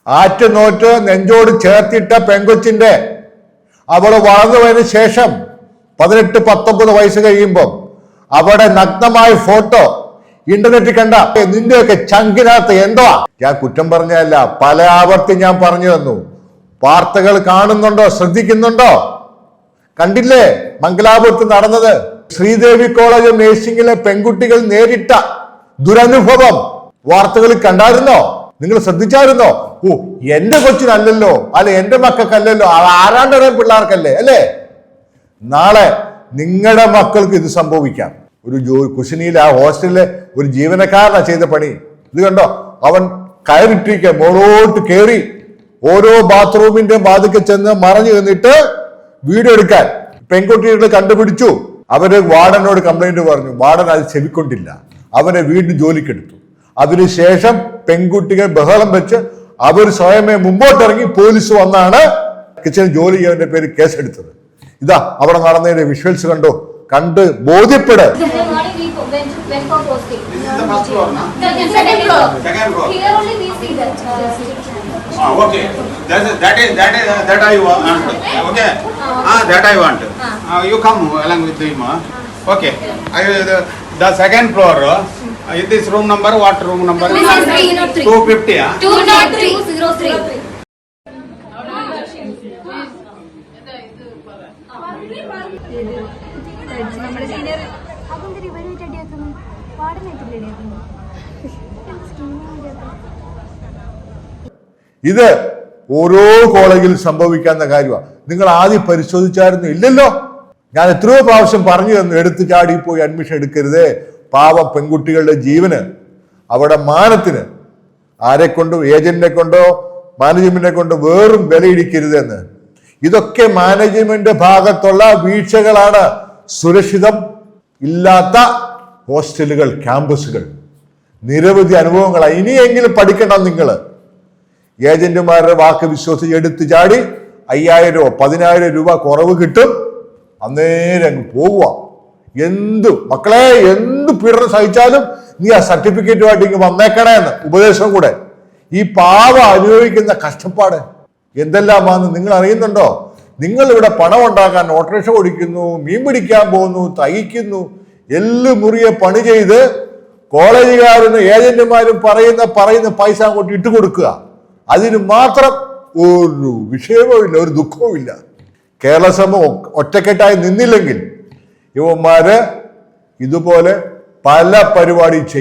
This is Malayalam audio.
ആറ്റുനോറ്റ് നെഞ്ചോട് ചേർത്തിട്ട പെങ്കൊച്ചിന്റെ അവള് വളർന്നതിന് ശേഷം 18-19 വയസ്സ് കഴിയുമ്പോൾ അവിടെ നഗ്നമായ ഫോട്ടോ ഇന്റർനെറ്റിൽ കണ്ട നിന്റെയൊക്കെ ചങ്കിനകത്ത് എന്തോ. ഞാൻ കുറ്റം പറഞ്ഞല്ല, പല ആവർത്തി ഞാൻ പറഞ്ഞു തന്നു. വാർത്തകൾ കാണുന്നുണ്ടോ, ശ്രദ്ധിക്കുന്നുണ്ടോ? കണ്ടില്ലേ മംഗലാപുരത്ത് നടന്നത്? ശ്രീദേവി കോളേജ് ഓഫ് നഴ്സിംഗിലെ പെൺകുട്ടികൾ നേരിട്ട ദുരനുഭവം വാർത്തകളിൽ കണ്ടായിരുന്നോ? നിങ്ങൾ ശ്രദ്ധിച്ചായിരുന്നോ? ഓ, എന്റെ കൊച്ചിനല്ലല്ലോ, അല്ല എന്റെ മക്കൾക്കല്ലല്ലോ, ആരാണ്ടറിയാൻ പിള്ളേർക്കല്ലേ അല്ലേ? നാളെ നിങ്ങളുടെ മക്കൾക്ക് ഇത് സംഭവിക്കാം. ഒരു കുശിനിയിൽ ആ ഹോസ്റ്റലിലെ ഒരു ജീവനക്കാരനാ ചെയ്ത പണി. ഇത് കണ്ടോ, അവൻ കയറിട്ടിരിക്കുക, മോളോട്ട് കയറി ഓരോ ബാത്റൂമിന്റെ വാതിൽക്ക് ചെന്ന് മറഞ്ഞു നിന്നിട്ട് വീഡിയോ എടുക്കാൻ പെൺകുട്ടികളെ കണ്ടുപിടിച്ചു. അവര് വാർഡനോട് കംപ്ലൈന്റ് പറഞ്ഞു. വാർഡൻ അത് ചെവിക്കൊണ്ടില്ല, അവനെ വീണ്ടും ജോലിക്കെടുത്തു. അതിനുശേഷം പെൺകുട്ടികൾ ബഹളം വെച്ച് അവർ സ്വയമേ മുമ്പോട്ടിറങ്ങി പോലീസ് വന്നാണ് കിച്ചണിൽ ജോലി ചെയ്യുന്നതിന്റെ പേര് കേസെടുത്തത്. ഇതാ അവിടെ നടന്നതിന്റെ വിഷ്വൽസ് കണ്ടോ, കണ്ട് ബോധ്യപ്പെട്. Okay, that I want. Okay, that I want. You come along with him. Okay, the second floor. In this room number, what room number? 203. 250. 203. നമ്മുടെ സീനിയർ അതെന്തൊരു ഇവരുമായിട്ട് അടിയാക്കുന്നു, പാടനായിട്ടില്ല അടിയാക്കുന്നു. ഇത് ഓരോ കോളേജിൽ സംഭവിക്കാവുന്ന കാര്യമാണ്. നിങ്ങൾ ആദ്യം പരിശോധിച്ചായിരുന്നു? ഇല്ലല്ലോ. ഞാൻ എത്രയോ പ്രാവശ്യം പറഞ്ഞു തന്നു, എടുത്തു ചാടി പോയി അഡ്മിഷൻ എടുക്കരുതേ. പാവ പെൺകുട്ടികളുടെ ജീവന്, അവിടെ മാനത്തിന് ആരെ കൊണ്ടോ, ഏജന്റിനെ കൊണ്ടോ മാനേജ്മെന്റിനെ കൊണ്ടോ വേറും വിലയിടിക്കരുതെന്ന്. ഇതൊക്കെ മാനേജ്മെന്റ് ഭാഗത്തുള്ള വീഴ്ചകളാണ്. സുരക്ഷിതം ഇല്ലാത്ത ഹോസ്റ്റലുകൾ, ക്യാമ്പസുകൾ, നിരവധി അനുഭവങ്ങളാണ്. ഇനിയെങ്കിലും പഠിക്കണം നിങ്ങൾ. ഏജന്റുമാരുടെ വാക്ക് വിശ്വസിച്ച് എടുത്തു ചാടി 5000 രൂപ 10000 രൂപ കുറവ് കിട്ടും, അന്നേരം അങ്ങ് പോവുക. മക്കളെ എന്ത് പീഡനം സഹിച്ചാലും നീ ആ സർട്ടിഫിക്കറ്റുമായിട്ട് ഇങ്ങ് വന്നേക്കണേ എന്ന് ഉപദേശം കൂടെ. ഈ പാവ അനുഭവിക്കുന്ന കഷ്ടപ്പാട് എന്തെല്ലാമാണെന്ന് നിങ്ങൾ അറിയുന്നുണ്ടോ? നിങ്ങൾ ഇവിടെ പണം ഉണ്ടാക്കാൻ ഓട്ടോറിക്ഷ ഓടിക്കുന്നു, മീൻ പിടിക്കാൻ പോകുന്നു, തയ്ക്കുന്നു, എല്ല് മുറിയെ പണി ചെയ്ത് കോളേജുകാരും ഏജന്റുമാരും പറയുന്ന പൈസ അങ്ങോട്ട് ഇട്ട് കൊടുക്കുക. അതിന് മാത്രം ഒരു വിഷയവും ഇല്ല, ഒരു ദുഃഖവും ഇല്ല. കേരള സമൂഹം ഒറ്റക്കെട്ടായി നിന്നില്ലെങ്കിൽ ഇവന്മാര് ഇതുപോലെ പല പരിപാടിയും ചെയ്യും.